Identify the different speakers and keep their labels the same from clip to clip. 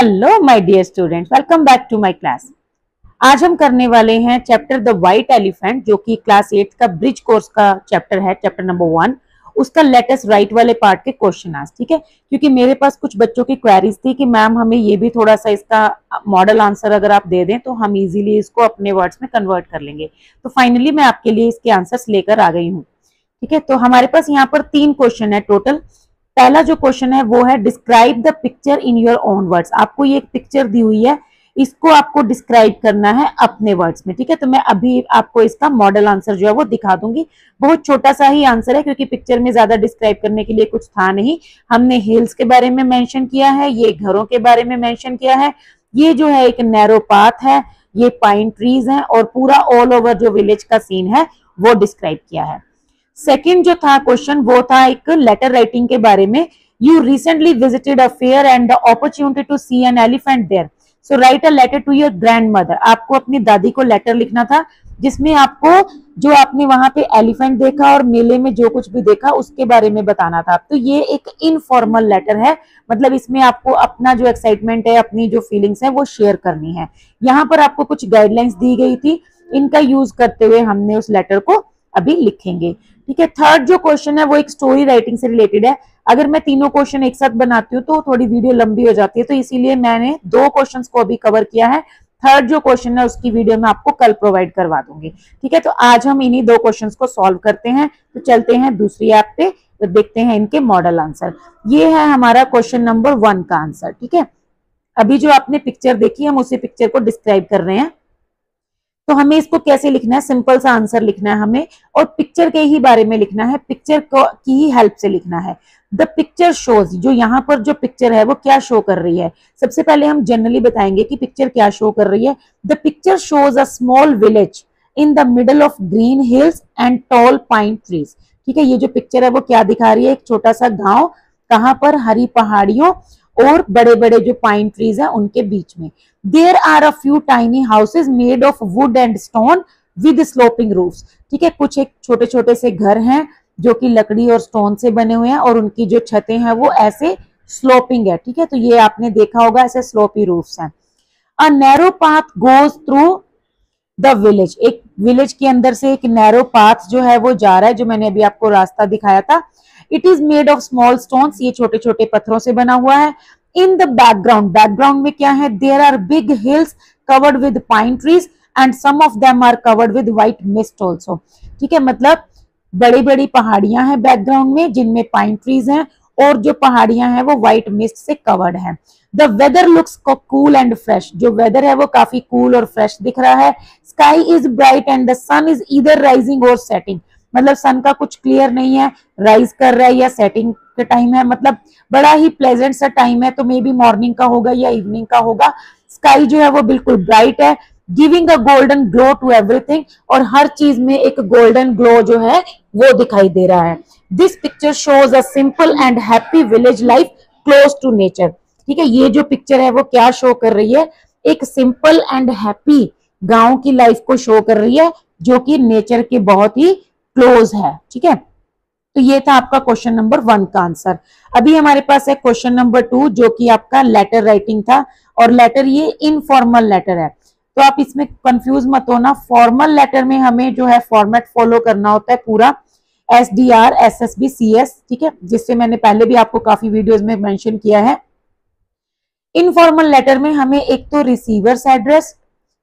Speaker 1: Hello my dear students, welcome back to my class. आज हम करने वाले हैं चैप्टर द वाइट एलिफेंट, जो कि क्लास 8 का ब्रिज कोर्स का चैप्टर है, चैप्टर नंबर 1। उसका लेटेस्ट राइट वाले पार्ट के क्वेश्चन आज, ठीक है। क्योंकि मेरे पास कुछ बच्चों की क्वेरीज थी कि मैम हमें ये भी थोड़ा सा इसका मॉडल आंसर अगर आप दे दें तो हम इजीली इसको अपने वर्ड्स में कन्वर्ट कर लेंगे। तो फाइनली मैं आपके लिए इसके आंसर्स लेकर आ गई हूँ, ठीक है। तो हमारे पास यहाँ पर 3 क्वेश्चन है टोटल। पहला जो क्वेश्चन है वो है describe the picture in your own words. आपको ये एक पिक्चर दी हुई है, इसको आपको डिस्क्राइब करना है अपने वर्ड्स में, ठीक है। तो मैं अभी आपको इसका मॉडल आंसर जो है वो दिखा दूंगी। बहुत छोटा सा ही आंसर है क्योंकि पिक्चर में ज्यादा डिस्क्राइब करने के लिए कुछ था नहीं। हमने हिल्स के बारे में मेंशन किया है, ये घरों के बारे में मेंशन किया है, ये जो है एक नैरो पाथ है, ये पाइन ट्रीज है और पूरा ऑल ओवर जो विलेज का सीन है वो डिस्क्राइब किया है। सेकंड जो था क्वेश्चन वो था एक लेटर राइटिंग के बारे में। You recently visited a fair and the opportunity to see an elephant there, so write a letter to your grandmother. आपको अपनी दादी को लेटर लिखना था जिसमें आपको जो आपने वहां पे एलिफेंट देखा और मेले में जो कुछ भी देखा उसके बारे में बताना था। तो ये एक इनफॉर्मल लेटर है, मतलब इसमें आपको अपना जो एक्साइटमेंट है, अपनी जो फीलिंग्स है वो शेयर करनी है। यहाँ पर आपको कुछ गाइडलाइंस दी गई थी, इनका यूज करते हुए हमने उस लेटर को अभी लिखेंगे, ठीक है। थर्ड जो क्वेश्चन है वो एक स्टोरी राइटिंग से रिलेटेड है। अगर मैं तीनों क्वेश्चन एक साथ बनाती हूँ तो थोड़ी वीडियो लंबी हो जाती है, तो इसीलिए मैंने 2 क्वेश्चंस को अभी कवर किया है। थर्ड जो क्वेश्चन है उसकी वीडियो मैं आपको कल प्रोवाइड करवा दूंगी, ठीक है। तो आज हम इन्हीं 2 क्वेश्चंस को सॉल्व करते हैं। तो चलते हैं दूसरी ऐप पे, तो देखते हैं इनके मॉडल आंसर। ये है हमारा क्वेश्चन नंबर 1 का आंसर, ठीक है। अभी जो आपने पिक्चर देखी हम उसी पिक्चर को डिस्क्राइब कर रहे हैं। तो हमें इसको कैसे लिखना है, सिंपल सा आंसर लिखना है हमें और पिक्चर के ही बारे में लिखना है, पिक्चर की ही हेल्प से लिखना है। द पिक्चर शोज, जो यहाँ पर जो पिक्चर है वो क्या शो कर रही है। सबसे पहले हम जनरली बताएंगे कि पिक्चर क्या शो कर रही है। The picture shows a small village in the middle of green hills and tall pine trees, ठीक है। ये जो पिक्चर है वो क्या दिखा रही है, एक छोटा सा गांव, कहां पर, हरी पहाड़ियों और बड़े बड़े जो पाइन ट्रीज है उनके बीच में। There are a few tiny houses made of wood and stone with sloping roofs, ठीक है। कुछ एक छोटे छोटे से घर हैं जो कि लकड़ी और स्टोन से बने हुए हैं और उनकी जो छतें हैं वो ऐसे स्लोपिंग है, ठीक है। तो ये आपने देखा होगा, ऐसे स्लोपी रूफ्स हैं। A narrow path goes through the village, एक विलेज के अंदर से एक नैरो पाथ जो है वो जा रहा है, जो मैंने अभी आपको रास्ता दिखाया था। It is made of small stones, ये छोटे छोटे पत्थरों से बना हुआ है। इन द बैकग्राउंड, बैकग्राउंड में क्या है, there are big hills covered with pine trees and some of them are covered with white mist also, ठीक है। मतलब बड़ी बड़ी पहाड़ियां हैं बैकग्राउंड में जिनमें पाइन ट्रीज हैं और जो पहाड़ियां हैं वो व्हाइट मिस्ट से कवर्ड है। The weather looks cool and fresh, जो वेदर है वो काफी कूल और फ्रेश दिख रहा है। Sky is bright and the sun is either rising और सेटिंग, मतलब सन का कुछ क्लियर नहीं है, राइज कर रहा है या सेटिंग का टाइम है, मतलब बड़ा ही प्लेजेंट सा टाइम है। तो मे बी मॉर्निंग का होगा या इवनिंग का होगा। स्काई जो है वो बिल्कुल ब्राइट है, giving a golden glow to everything, और हर चीज में एक गोल्डन ग्लो जो है वो दिखाई दे रहा है। This picture shows a simple and happy village life close to nature, ठीक है। ये जो पिक्चर है वो क्या शो कर रही है, एक सिंपल एंड हैप्पी गांव की लाइफ को शो कर रही है जो कि नेचर के बहुत ही क्लोज है, ठीक है। तो ये था आपका क्वेश्चन नंबर 1 का आंसर। अभी हमारे पास है क्वेश्चन नंबर 2 जो कि आपका लेटर राइटिंग था, और लेटर ये इनफॉर्मल लेटर है। तो आप इसमें कंफ्यूज मत होना, फॉर्मल लेटर में हमें जो है फॉर्मेट फॉलो करना होता है पूरा, SDR SSB CS, ठीक है, जिससे मैंने पहले भी आपको काफी वीडियोस में मेंशन किया है। इनफॉर्मल लेटर में हमें एक तो रिसीवर्स एड्रेस,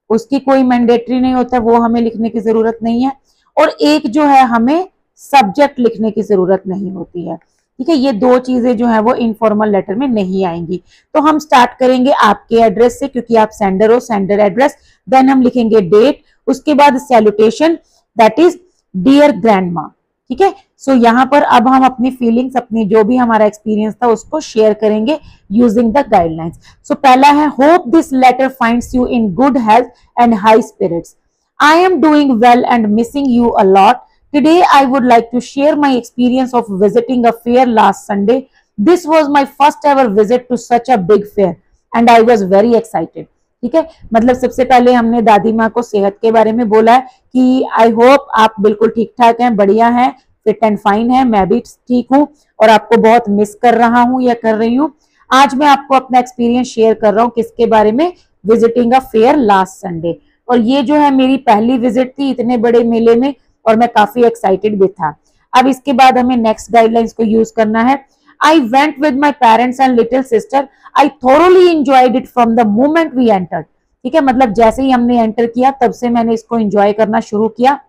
Speaker 1: उसकी कोई मैंडेटरी नहीं होता, वो हमें लिखने की जरूरत नहीं है, और एक जो है हमें सब्जेक्ट लिखने की जरूरत नहीं होती है, ठीक है। ये 2 चीजें जो है वो इनफॉर्मल लेटर में नहीं आएंगी। तो हम स्टार्ट करेंगे आपके एड्रेस से, क्योंकि आप सेंडर हो, सेंडर एड्रेस, देन हम लिखेंगे डेट, उसके बाद salutation, that is dear grandma, ठीक है। सो यहाँ पर अब हम अपनी फीलिंग्स, अपनी जो भी हमारा एक्सपीरियंस था उसको शेयर करेंगे यूजिंग द गाइडलाइंस। सो पहला है, hope this letter finds you in good health and high spirits. I am doing well and missing you a lot. Today I would like to share my experience of visiting a fair last Sunday. This was my first ever visit to such a big fair and I was very excited. ठीक है, मतलब सबसे पहले हमने दादी माँ को सेहत के बारे में बोला है कि आई होप आप बिल्कुल ठीक ठाक हैं, बढ़िया हैं, फिट एंड फाइन है, मैं भी ठीक हूँ और आपको बहुत मिस कर रहा हूँ या कर रही हूँ। आज मैं आपको अपना एक्सपीरियंस शेयर कर रहा हूँ किसके बारे में, visiting a fair last Sunday. और ये जो है मेरी पहली विजिट थी इतने बड़े मेले में और मैं काफी एक्साइटेड भी था। अब इसके बाद हमें नेक्स्ट गाइडलाइंस को यूज करना है। I went with my parents and little sister, I thoroughly enjoyed it from the moment we entered. ठीक है, मतलब जैसे ही हमने एंटर किया तब से मैंने इसको एंजॉय करना शुरू किया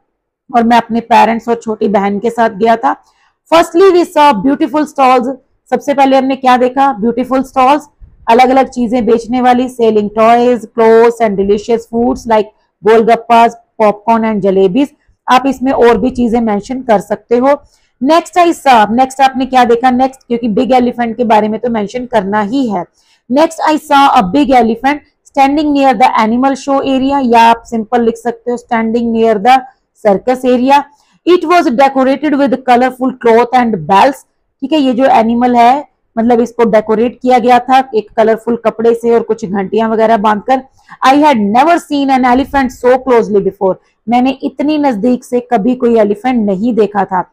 Speaker 1: और मैं अपने पेरेंट्स और छोटी बहन के साथ गया था। Firstly we saw beautiful stalls, सबसे पहले हमने क्या देखा, ब्यूटीफुल स्टॉल्स, अलग अलग चीजें बेचने वाली, selling toys, clothes and delicious foods like golgappas, popcorn and jalebis. आप इसमें और भी चीजें मेंशन कर सकते हो। नेक्स्ट आई सॉ, नेक्स्ट आपने क्या देखा, नेक्स्ट क्योंकि बिग एलिफेंट के बारे में तो मेंशन करना ही है। Next I saw a big elephant standing near the animal show area, या आप सिंपल लिख सकते हो standing near the circus area. It was decorated with colourful cloth and bells. ठीक है, ये जो एनिमल है मतलब इसको डेकोरेट किया गया था एक कलरफुल कपड़े से और कुछ घंटियां वगैरह बांधकर। I had never seen an elephant so closely before, मैंने इतनी नजदीक से कभी कोई एलिफेंट नहीं देखा था।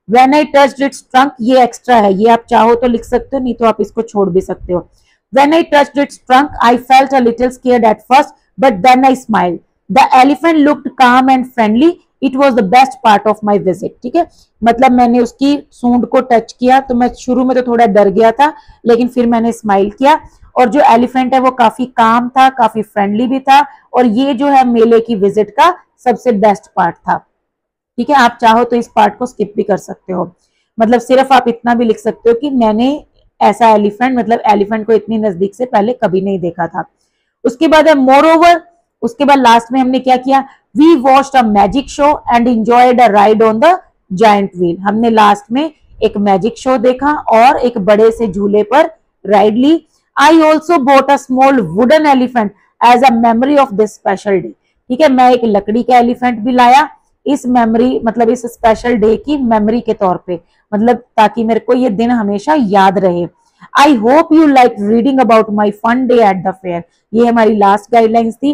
Speaker 1: When I touched its trunk, ये एक्स्ट्रा है, ये आप चाहो तो लिख सकते हो, नहीं तो आप इसको छोड़ भी सकते हो। When I touched its trunk, I felt a little scared at first, but then I smiled. The elephant looked calm and friendly. It was the best part of my visit. ठीक है, मतलब मैंने उसकी सूंड को टच किया तो मैं शुरू में तो थोड़ा डर गया था, लेकिन फिर मैंने स्माइल किया और जो एलिफेंट है वो काफी काम था, काफी फ्रेंडली भी था और ये जो है मेले की विजिट का सबसे बेस्ट पार्ट था। ठीक है, आप चाहो तो इस पार्ट को स्किप भी कर सकते हो, मतलब सिर्फ आप इतना भी लिख सकते हो कि मैंने ऐसा एलिफेंट, मतलब एलिफेंट को इतनी नजदीक से पहले कभी नहीं देखा था। उसके बाद है मोर ओवर, उसके बाद लास्ट में हमने क्या किया, we watched a magic show and enjoyed a ride on the giant wheel. हमने लास्ट में एक मैजिक शो देखा और एक बड़े से झूले पर राइड ली। I also bought a small wooden elephant as a memory of this special day. ठीक है, मैं एक लकड़ी का एलिफेंट भी लाया इस मेमोरी, मतलब इस स्पेशल डे की मेमोरी के तौर पे, मतलब ताकि मेरे को ये दिन हमेशा याद रहे। I hope you like reading about my fun day at the fair. ये हमारी लास्ट गाइडलाइंस थी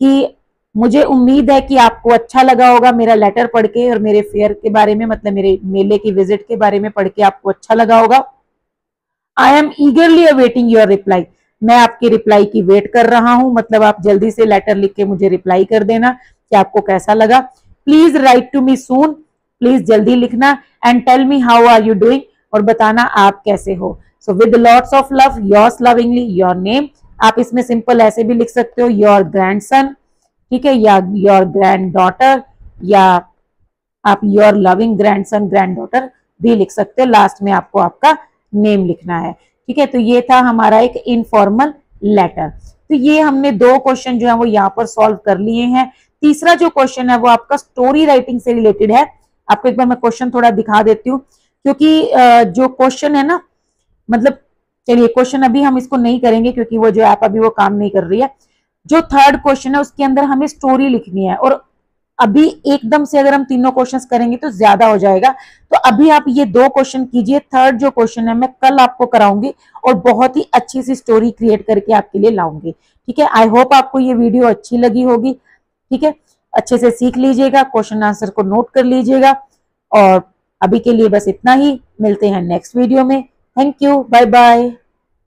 Speaker 1: कि मुझे उम्मीद है कि आपको अच्छा लगा होगा मेरा लेटर पढ़ के और मेरे फेयर के बारे में, मतलब मेरे मेले की विजिट के बारे में पढ़ के आपको अच्छा लगा होगा। I am ईगरली awaiting your reply, मैं आपकी रिप्लाई की वेट कर रहा हूं, मतलब आप जल्दी से लेटर लिख के मुझे रिप्लाई कर देना कि आपको कैसा लगा। Please write to me soon, please जल्दी लिखना and tell me how are you doing, और बताना आप कैसे हो। So with lots of love, yours lovingly your name. आप इसमें सिंपल ऐसे भी लिख सकते हो योर ग्रैंडसन, ठीक है, या योर ग्रैंड डॉटर, या आप your loving grandson grand daughter भी लिख सकते हो। लास्ट में आपको आपका नेम लिखना है। ठीक है, तो ये था हमारा एक इनफॉर्मल लेटर। तो ये हमने दो क्वेश्चन जो है वो यहाँ पर सॉल्व कर लिए हैं। तीसरा जो क्वेश्चन है वो आपका स्टोरी राइटिंग से रिलेटेड है। आपको एक बार मैं क्वेश्चन थोड़ा दिखा देती हूँ, क्योंकि जो क्वेश्चन है ना, मतलब चलिए क्वेश्चन अभी हम इसको नहीं करेंगे क्योंकि वो जो ऐप अभी वो काम नहीं कर रही है। जो थर्ड क्वेश्चन है उसके अंदर हमें स्टोरी लिखनी है और अभी एकदम से अगर हम तीनों क्वेश्चंस करेंगे तो ज्यादा हो जाएगा। तो अभी आप ये दो क्वेश्चन कीजिए, थर्ड जो क्वेश्चन है मैं कल आपको कराऊंगी और बहुत ही अच्छी सी स्टोरी क्रिएट करके आपके लिए लाऊंगी। ठीक है, आई होप आपको ये वीडियो अच्छी लगी होगी। ठीक है, अच्छे से सीख लीजिएगा, क्वेश्चन आंसर को नोट कर लीजिएगा और अभी के लिए बस इतना ही। मिलते हैं नेक्स्ट वीडियो में। Thank you, bye bye.